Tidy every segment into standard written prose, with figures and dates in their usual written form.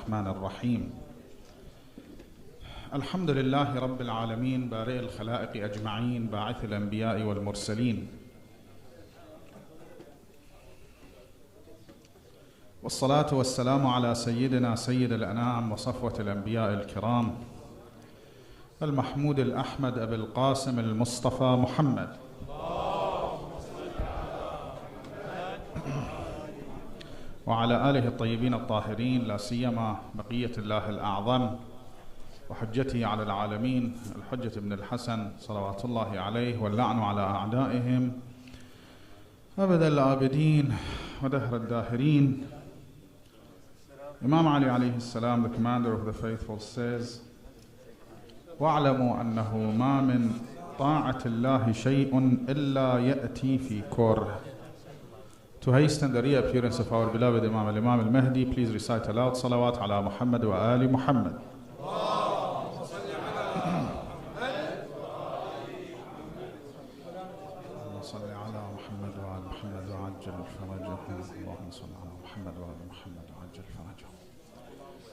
الرحمن الرحيم الحمد لله رب العالمين بارئ الخلائق أجمعين باعث الأنبياء والمرسلين والصلاة والسلام على سيدنا سيد الأنام وصفوة الأنبياء الكرام المحمود الأحمد أبي القاسم المصطفى محمد وعلى آله الطيبين الطاهرين لا سيما بقية الله الأعظم وحجته على العالمين الحجة بن الحسن صلوات الله عليه واللعن على أعدائهم أبد الآبدين ودهر الداهرين. Imam Ali alayhi salam, the commander of the faithful, says, وَاعْلَمُوا أَنَّهُ مَا مِنْ طَاعَةِ اللَّهِ شَيْءٌ إِلَّا يَأْتِي فِي كُرْهٍ. To hasten the reappearance of our beloved Imam al-Mahdi, please recite aloud salawat ala Muhammad wa ali Muhammad.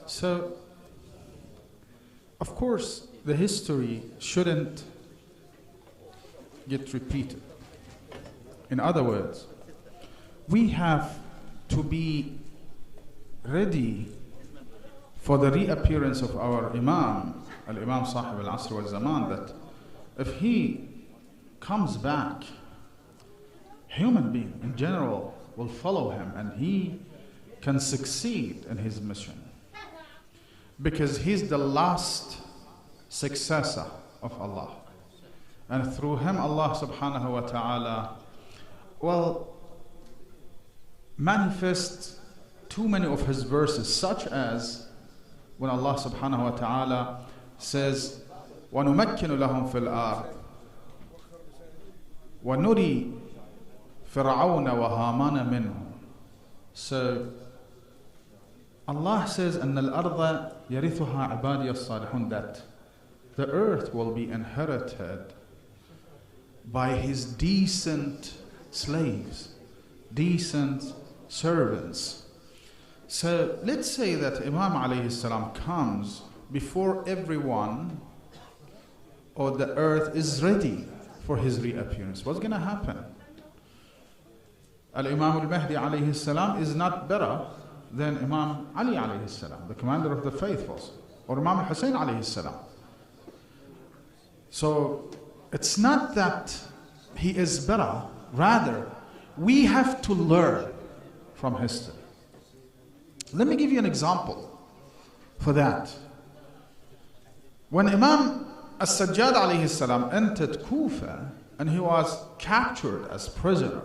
So, of course, the history shouldn't get repeated. In other words, we have to be ready for the reappearance of our Imam, Al-Imam Sahib al-Asr wal-Zaman, that if he comes back, human being in general will follow him and he can succeed in his mission. Because he's the last successor of Allah. And through him Allah subhanahu wa ta'ala will manifest too many of his verses, such as when Allah subhanahu wa ta'ala says, وَنُمَكِّنُ لَهُمْ فِي الْأَرْضِ وَنُرِي فِرْعَوْنَ وَهَامَانَ مِنْهُمْ. So Allah says, أَنَّ الْأَرْضَ يَرِثُهَا عِبَادِيَ الصَّالِحُونَ, that the earth will be inherited by his decent slaves, decent servants. So let's say that Imam alayhi salam comes before everyone or the earth is ready for his reappearance. What's going to happen? Al-Imam al-Mahdi alayhi salam is not better than Imam Ali alayhi salam, the commander of the faithfuls, or Imam al-Hussein alayhi salam. So it's not that he is better, rather we have to learn from history. Let me give you an example for that. When Imam as-Sajjad alayhi salam entered Kufa and he was captured as prisoner,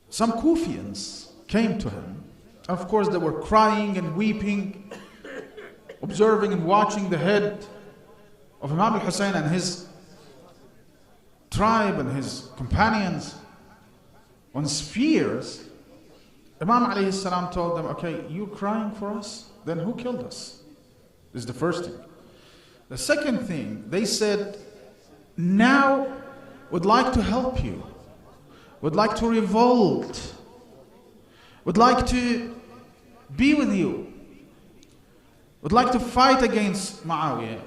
some Kufians came to him. Of course, they were crying and weeping, observing and watching the head of Imam al-Hussein and his tribe and his companions on spears. Imam alayhi salam told them, okay, you crying for us? Then who killed us? This is the first thing. The second thing, they said, now would like to help you, would like to revolt, would like to be with you, would like to fight against Muawiyah.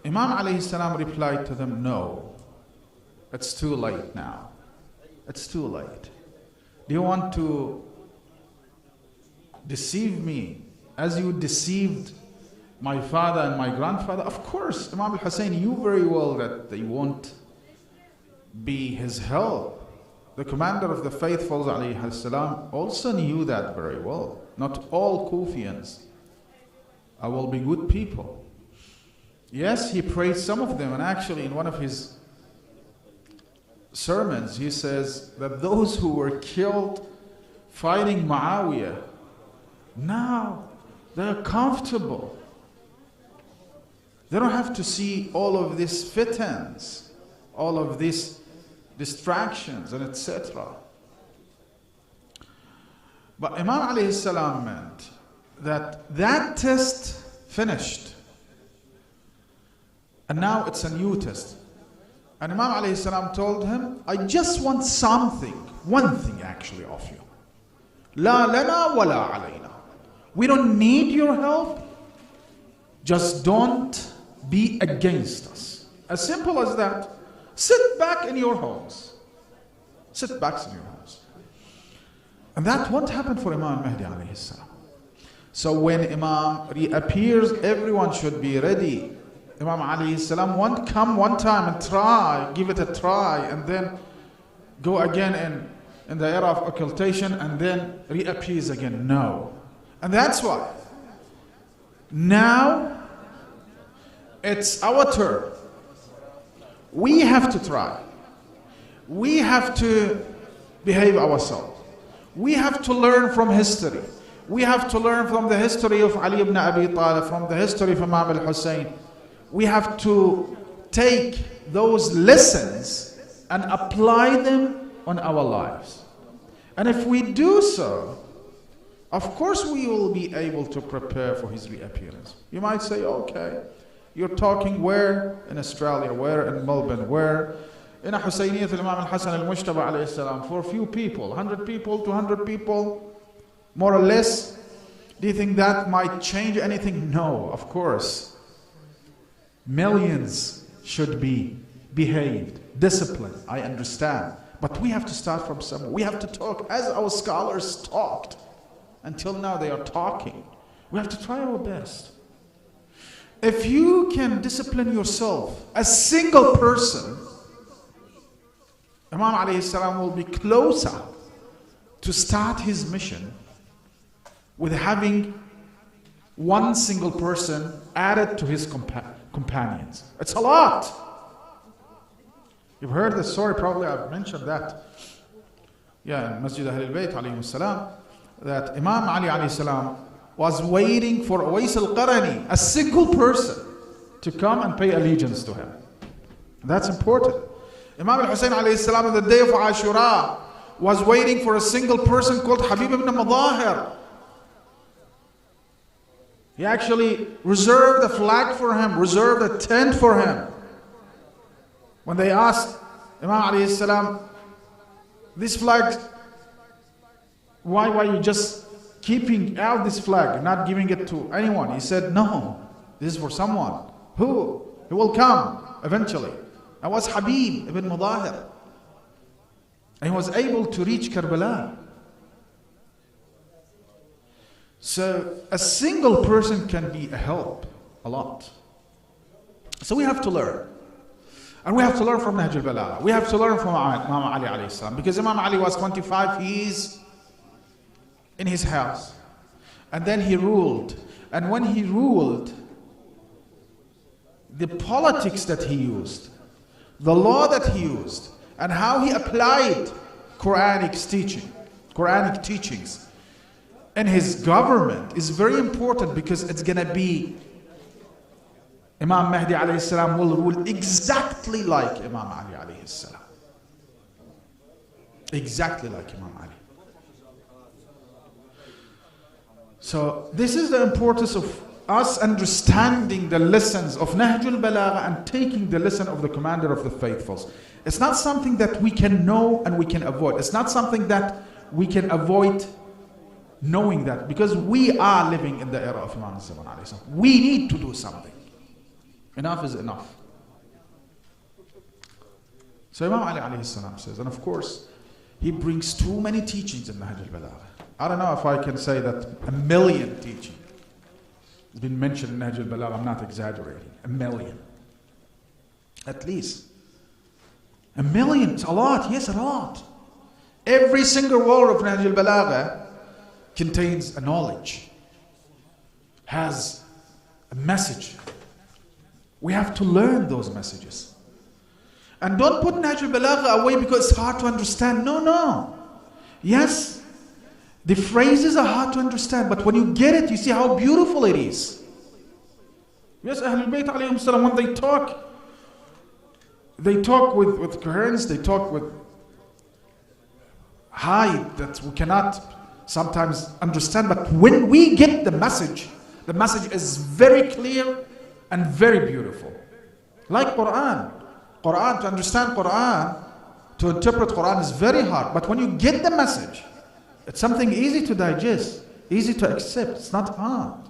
Imam alayhi salam replied to them, no, it's too late now. It's too late. Do you want to deceive me as you deceived my father and my grandfather? Of course, Imam al-Hussein knew very well that they won't be his help. The commander of the faithfuls alayhi salam also knew that very well. Not all Kufians will be good people. Yes, he praised some of them, and actually in one of his sermons he says that those who were killed fighting Muawiyah, now they're comfortable. They don't have to see all of these fitans, all of these distractions and etc. But Imam alayhi salam meant that test finished and now it's a new test. And Imam alayhi salam told him, I just want something, one thing actually of you. La lana wa la alayna. We don't need your help. Just don't be against us. As simple as that. Sit back in your homes. Sit back in your homes. And that won't happen for Imam Mahdi alayhi salam. So when Imam reappears, everyone should be ready. Imam alayhi salam won't come one time and try, give it a try, and then go again in the era of occultation and then reappears again. No. And that's why now it's our turn. We have to try. We have to behave ourselves. We have to learn from history. We have to learn from the history of Ali ibn Abi Talib, from the history of Imam al-Hussein. We have to take those lessons and apply them on our lives. And if we do so, of course we will be able to prepare for his reappearance. You might say, okay, you're talking where? In Australia, where? In Melbourne, where? In a Husayniyat al-Imam al-Hasan al-Mujtaba alayhi salam, for a few people, 100 people, 200 people, more or less. Do you think that might change anything? No, of course. Millions should be behaved, disciplined, I understand. But we have to start from somewhere. We have to talk as our scholars talked. Until now they are talking. We have to try our best. If you can discipline yourself, a single person, Imam alayhi salam will be closer to start his mission with having one single person added to his companions. It's a lot. You've heard the story, probably I've mentioned that. Yeah, in Masjid Ahlul Bayt alayhi salam, that Imam Ali alayhi salam was waiting for Uwais al-Qarani, a single person, to come and pay allegiance to him. That's important. Imam al-Hussein alayhi salam on the day of Ashura was waiting for a single person called Habib ibn Madahir. He actually reserved a flag for him, reserved a tent for him. When they asked Imam alayhi salam, this flag, why are you just keeping out this flag, not giving it to anyone? He said, no, this is for someone. Who? He will come eventually. That was Habib ibn Mudahir. And he was able to reach Karbala. So a single person can be a help a lot. So we have to learn. And we have to learn from Nahjul balagha. We have to learn from Imam Ali alayhi salam. Because Imam Ali was 25, he's in his house. And then he ruled. And when he ruled, the politics that he used, the law that he used, and how he applied Quranic teachings in his government is very important, because it's going to be Imam Mahdi alayhi salam will rule exactly like Imam Ali alayhi salam. Exactly like Imam Ali. So this is the importance of us understanding the lessons of Nahjul balagha and taking the lesson of the commander of the faithfuls. It's not something that we can know and we can avoid. It's not something that we can avoid knowing that, because we are living in the era of Imam Mahdi. We need to do something. Enough is enough. So Imam Ali alayhi salam says, and of course, he brings too many teachings in Nahjul balagha. I don't know if I can say that 1 million teachings has been mentioned in Nahjul balagha. I'm not exaggerating. 1 million. At least. 1 million. It's a lot. Yes, a lot. Every single word of Nahjul balagha contains a knowledge, has a message. We have to learn those messages. And don't put Nahjul balagha away because it's hard to understand. No, no. Yes, the phrases are hard to understand, but when you get it, you see how beautiful it is. Yes, Ahlul Bayt alayhim salam, when they talk with coherence, they talk with height that we cannot sometimes understand. But when we get the message is very clear and very beautiful. Like Quran. Quran, to understand Quran, to interpret Quran is very hard. But when you get the message, it's something easy to digest. easy to accept. It's not hard.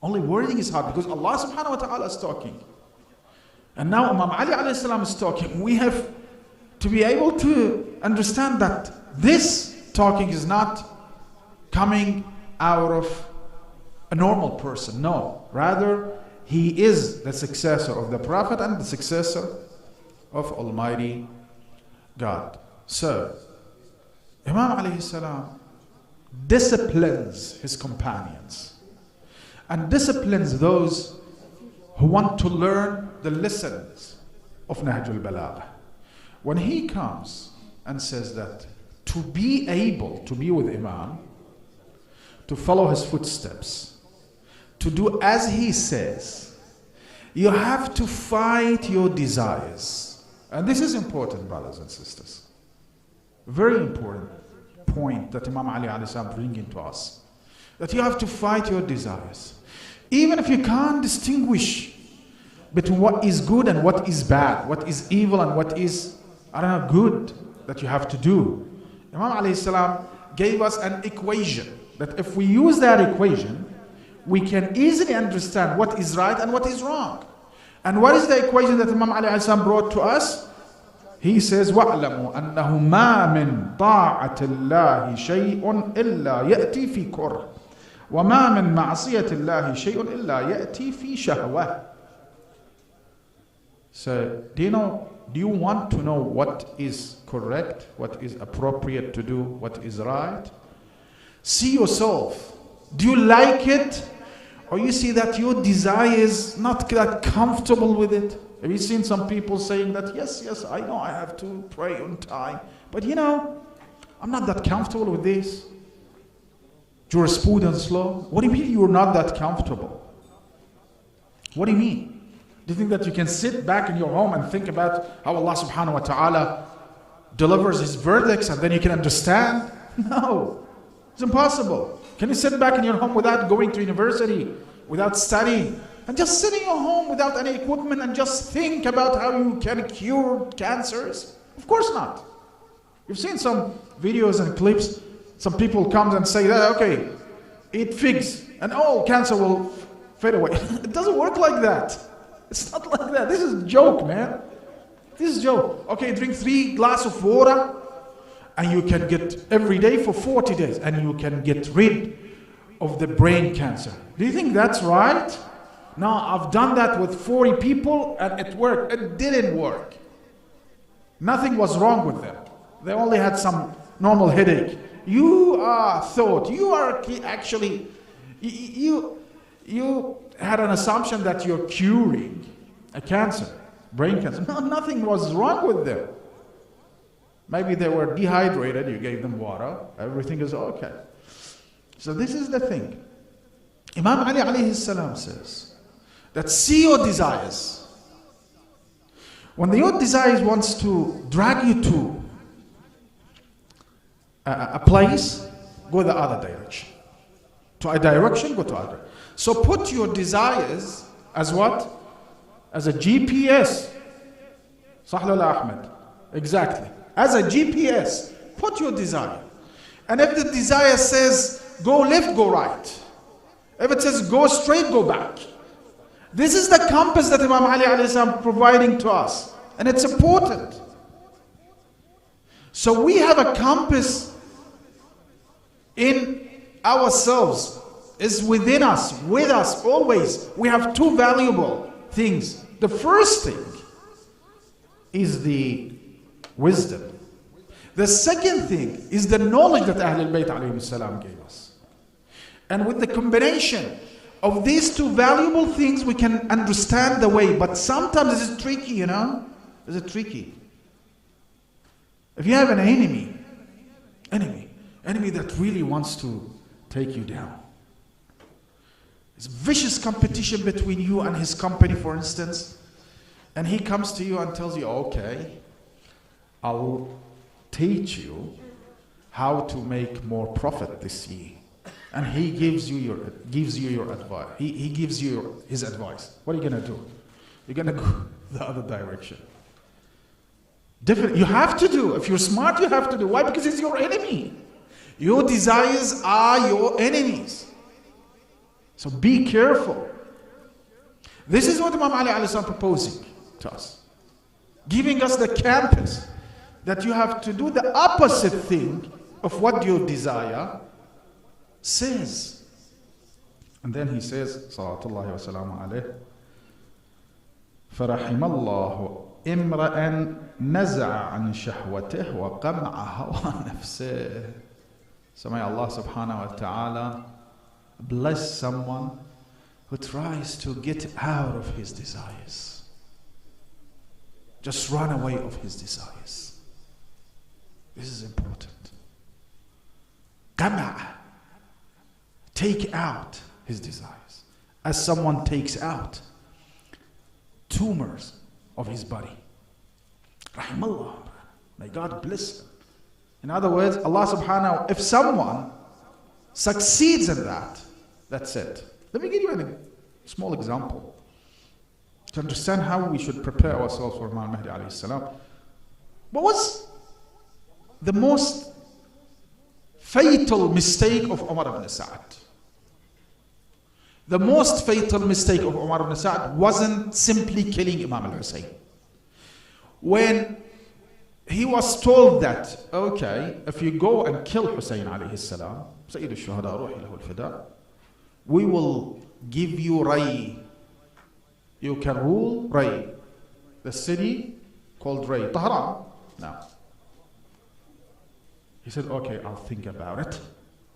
Only wording is hard because Allah subhanahu wa ta'ala is talking. And now Imam Ali alayhi salam is talking. We have to be able to understand that this talking is not coming out of a normal person. No, rather he is the successor of the Prophet and the successor of Almighty God. So Imam alayhi salam disciplines his companions and disciplines those who want to learn the lessons of Nahjul balagha. When he comes and says that to be able to be with Imam, to follow his footsteps, to do as he says, you have to fight your desires. And this is important, brothers and sisters. Very important point that Imam Ali alayhi salam bringing to us. That you have to fight your desires. Even if you can't distinguish between what is good and what is bad, what is evil and what is, good that you have to do. Imam alayhi salam gave us an equation that if we use that equation, we can easily understand what is right and what is wrong. And what is the equation that Imam alayhi salam brought to us? He says, وَاعْلَمُوا أَنَّهُ مَا مِن طَاعَةِ اللَّهِ شَيْءٌ إِلَّا يَأْتِي فِي كُرْهٍ وَمَا مِن مَعْصِيَةِ اللَّهِ شَيْءٌ إِلَّا يَأْتِي فِي شَهْوَةٍ. So, do you want to know what is correct, what is appropriate to do, what is right? See yourself. Do you like it? Or you see that your desire is not that comfortable with it? Have you seen some people saying that, yes, I know I have to pray on time, but I'm not that comfortable with this. Jurisprudence law. What do you mean you're not that comfortable? What do you mean? Do you think that you can sit back in your home and think about how Allah subhanahu wa ta'ala delivers his verdicts and then you can understand? No, it's impossible. Can you sit back in your home without going to university, without studying, and just sit in your home without any equipment and just think about how you can cure cancers? Of course not. You've seen some videos and clips. Some people come and say that, okay, eat figs and all cancer will fade away. It doesn't work like that. It's not like that. This is a joke, man. This is a joke. Okay, drink 3 glasses of water and you can get every day for 40 days and you can get rid of the brain cancer. Do you think that's right? No, I've done that with 40 people and it worked. It didn't work. Nothing was wrong with them. They only had some normal headache. You had an assumption that you're curing a cancer, brain cancer. No, nothing was wrong with them. Maybe they were dehydrated, you gave them water, everything is okay. So this is the thing. Imam Ali alayhi salam says that see your desires. When your desires wants to drag you to a place, go the other direction. To a direction, go to other. So put your desires as what? As a GPS. Sahla Ahmed. Exactly. As a GPS. Put your desire. And if the desire says go left, go right. If it says go straight, go back. This is the compass that Imam Ali alayhi salam providing to us. And it's important. So we have a compass in ourselves. Is within us, with us, always. We have 2 valuable things. The first thing is the wisdom. The second thing is the knowledge that Ahlul Bayt alayhi salam gave us. And with the combination of these 2 valuable things, we can understand the way. But sometimes it's tricky, It's tricky. If you have an enemy that really wants to take you down. It's vicious competition between you and his company, for instance. And he comes to you and tells you, okay, I'll teach you how to make more profit this year. And he gives you your advice. He gives you his advice. What are you going to do? You're going to go the other direction. Definitely, you have to do. If you're smart, you have to do. Why? Because he's your enemy. Your desires are your enemies. So be careful. This is what Imam Ali is proposing to us. Giving us the campus that you have to do the opposite thing of what your desire says. And then he says, Salawatullahi wa salamu alayhi, فَرَحِمَ اللَّهُ إِمْرَأً نَزَعَ عَنْ شَهْوَتِهِ وَقَمْعَ هَوَى نَفْسِهِ. So may Allah subhanahu wa ta'ala bless someone who tries to get out of his desires. Just run away of his desires. This is important. قَمْعَ, take out his desires, as someone takes out tumors of his body. Rahimallah. May God bless him. In other words, Allah subhanahu, if someone succeeds in that, that's it. Let me give you a small example to understand how we should prepare ourselves for Imam Mahdi alayhi salam. What was the most fatal mistake of Umar ibn Sa'd? The most fatal mistake of Umar ibn Sa'd wasn't simply killing Imam al-Hussein. When he was told that, okay, if you go and kill Hussein alayhi salam, Sayyid al-Shuhada ruhi lahu al-fida, we will give you Ray. You can rule Ray, the city called Ray, Tehran. Now, he said, okay, I'll think about it.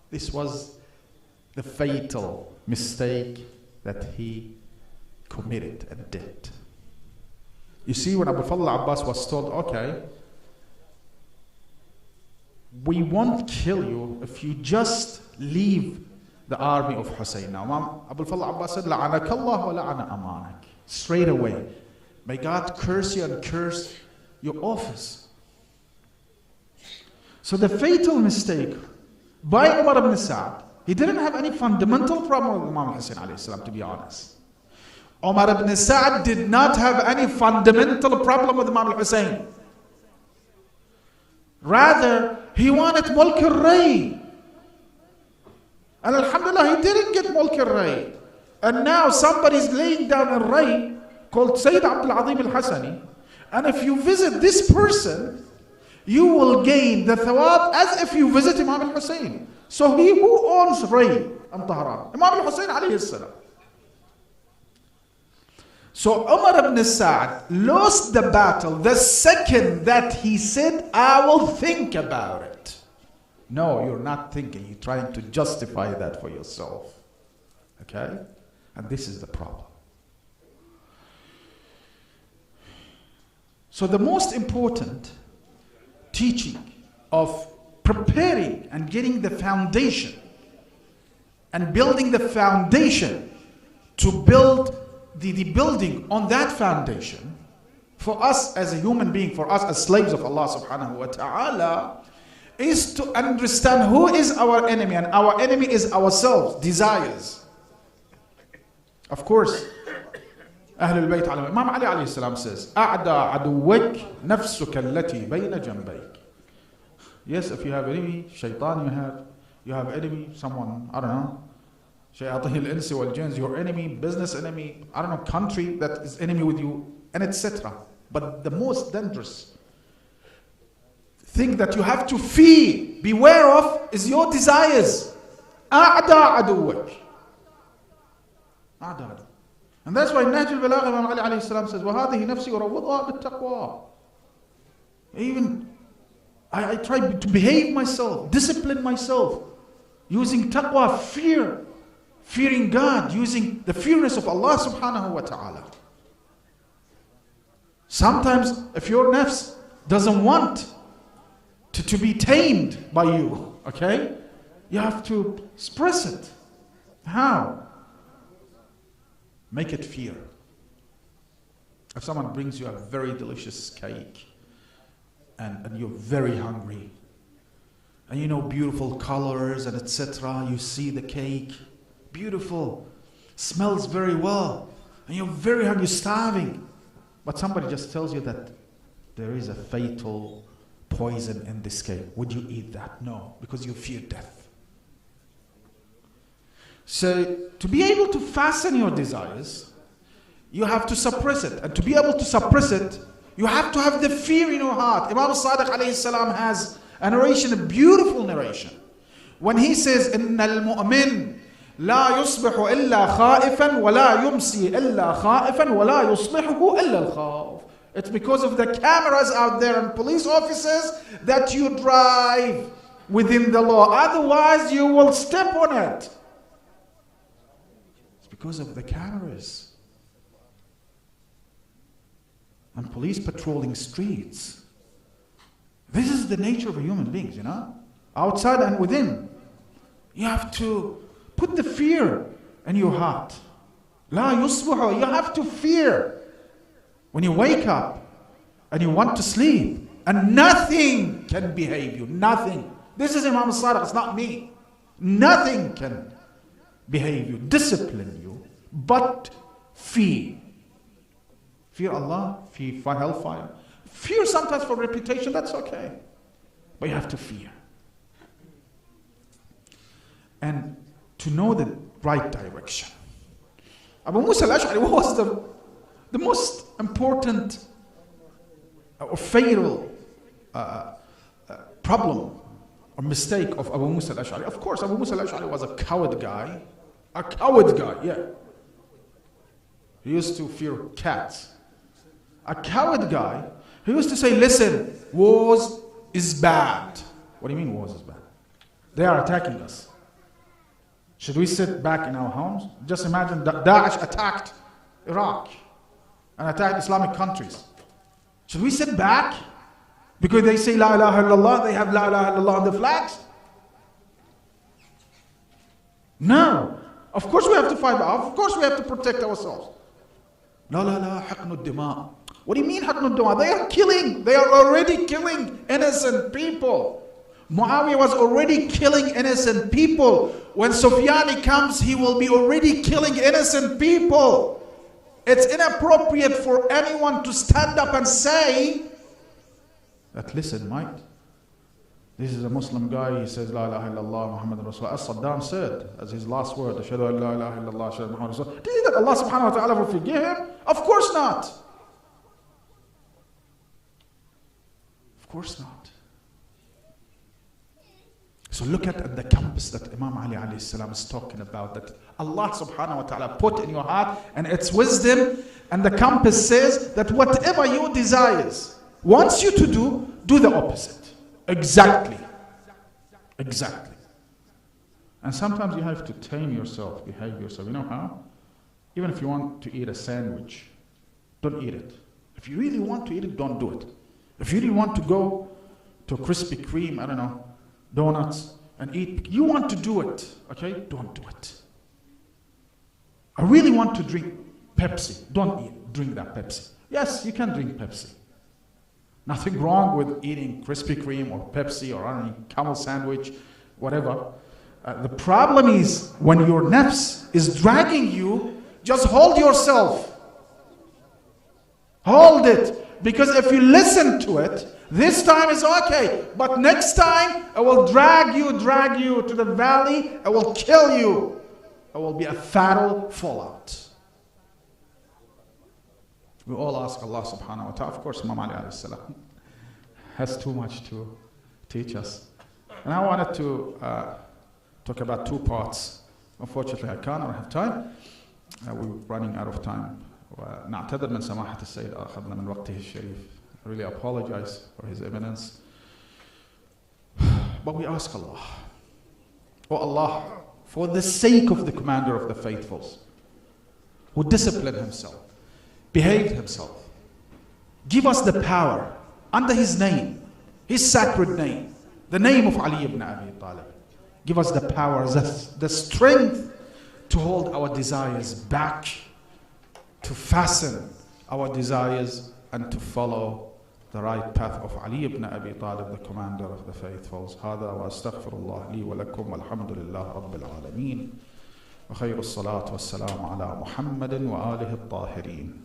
This was the fatal mistake that he committed and did. You see, when Abu Fadl Abbas was told, okay, we won't kill you if you just leave the army of Hussein. Now, Abu Fadl Abbas said, لَعَنَكَ اللَّهُ وَلَعَنَ أَمَانَكَ. Straight away, may God curse you and curse your office. So the fatal mistake by Umar ibn Sa'd, he didn't have any fundamental problem with Imam Hussein alayhi salam, to be honest. Umar ibn Sa'd did not have any fundamental problem with Imam Hussein. Rather, he wanted Mulk al-Ray. And alhamdulillah, he didn't get Mulk al-Ray. And now somebody's laying down a Ray called Sayyid Abdul Azim al-Hassani. And if you visit this person, you will gain the thawab as if you visit Imam al-Hussein. So he who owns Ray and Tehran, Imam al-Hussein alayhi salam. So Umar ibn Sa'd lost the battle the second that he said, I will think about it. No, you're not thinking. You're trying to justify that for yourself. Okay? And this is the problem. So the most important teaching of preparing and getting the foundation and building the foundation to build the building on that foundation for us as a human being, for us as slaves of Allah subhanahu wa ta'ala, is to understand who is our enemy, and our enemy is ourselves, desires. Of course, Ahlul Bayt alayhi, Imam Ali alayhi salam says, أَعْدَى عَدُوَّكْ نَفْسُكَ الَّتِي بَيْنَ جَنْبَيْكَ. Yes, if you have enemy, shaitan you have enemy, someone, I don't know, shayatin al-insi wal-jins, your enemy, business enemy, I don't know, country that is enemy with you, and etc. But the most dangerous thing that you have to fear, beware of, is your desires. أَعْدَى عَدُوَّكْ. أَعْدَى. And that's why Nahjul balagha, Imam Ali alayhi salam says, وَهَذِهِ نَفْسِي وَرَوَّضَهَا بِالتَّقْوَى. Even I try to behave myself, discipline myself, using taqwa, fear, fearing God, using the fearness of Allah subhanahu wa ta'ala. Sometimes if your nafs doesn't want to be tamed by you, okay, you have to express it. How? Make it fear. If someone brings you a very delicious cake, and you're very hungry, and you know beautiful colors and etc. You see the cake, beautiful, smells very well, and you're very hungry, you're starving, but somebody just tells you that there is a fatal poison in this cave. Would you eat that? No, because you fear death. So to be able to fasten your desires, you have to suppress it. And to be able to suppress it, you have to have the fear in your heart. Imam Sadiq alayhi salam has a narration, a beautiful narration. When he says, إِنَّ الْمُؤْمِنِ لَا يُصْبِحُ إِلَّا خَائِفًا وَلَا يُمْسِي إِلَّا خَائِفًا وَلَا يُصْبِحُهُ إِلَّا الْخَوْفِ. It's because of the cameras out there and police officers that you drive within the law. Otherwise, you will step on it. It's because of the cameras. And police patrolling streets. This is the nature of human beings, you know. Outside and within. You have to put the fear in your heart. La yusbuhu. You have to fear. When you wake up and you want to sleep and nothing can behave you. Nothing. This is Imam Sadiq, it's not me. Nothing can behave you, discipline you, but fear. Fear Allah, fear for hellfire. Fear sometimes for reputation, that's okay. But you have to fear. And to know the right direction. Abu Musa al-Ash'ari was the most important or fatal problem or mistake of Abu Musa al-Ash'ari. Of course, Abu Musa al-Ash'ari was a coward guy. A coward guy, yeah. He used to fear cats. A coward guy who used to say, listen, wars is bad. What do you mean wars is bad? They are attacking us. Should we sit back in our homes? Just imagine that Daesh attacked Iraq and attacked Islamic countries. Should we sit back? Because they say La ilaha illallah, they have La ilaha illallah on the flags? No. Of course we have to fight back. Of course we have to protect ourselves. La la la, haqnu dima. What do you mean haqnu dima? They are killing. They are already killing innocent people. Muawiyah was already killing innocent people. When Sufyan comes, he will be already killing innocent people. It's inappropriate for anyone to stand up and say that, listen, mate, this is a Muslim guy, he says, La ilaha illallah, Muhammad Rasulullah. As Saddam said, as his last word, Ashhadu an la ilaha illallah, Ashhadu Muhammad Rasulullah. Do you think that Allah subhanahu wa ta'ala will forgive him? Of course not. Of course not. So look at the compass that Imam Ali alayhi salam is talking about, that Allah subhanahu wa ta'ala put in your heart, and it's wisdom, and the compass says that whatever your desires wants you to do the opposite. Exactly. Exactly. And sometimes you have to tame yourself, behave yourself. You know how? Even if you want to eat a sandwich, don't eat it. If you really want to eat it, don't do it. If you really want to go to Krispy Kreme, I don't know, donuts, and eat, you want to do it, okay? Don't do it. I really want to drink Pepsi. Don't drink that Pepsi. Yes, you can drink Pepsi. Nothing wrong with eating Krispy Kreme or Pepsi or I don't know, camel sandwich, whatever. The problem is when your nafs is dragging you, just hold yourself. Hold it. Because if you listen to it, this time is okay. But next time, I will drag you to the valley. I will kill you. It will be a fatal fallout. We all ask Allah subhanahu wa ta'ala. Of course, Imam Ali alayhi salam has too much to teach us. And I wanted to talk about two parts. Unfortunately, I can't. I don't have time. We're running out of time. نعتذر من سماحة السيد أخذنا من وقته الشريف. I really apologize for his eminence. But we ask Allah, oh Allah, for the sake of the commander of the faithfuls, who disciplined himself, behaved himself, give us the power under his name, his sacred name, the name of Ali ibn Abi Talib. Give us the power, the strength to hold our desires back, to fasten our desires and to follow the right path of Ali ibn Abi Talib, the commander of the faithfuls. هذا وأستغفر الله لي ولكم والحمد لله رب العالمين وخير الصلاة والسلام على محمد وآله الطاهرين.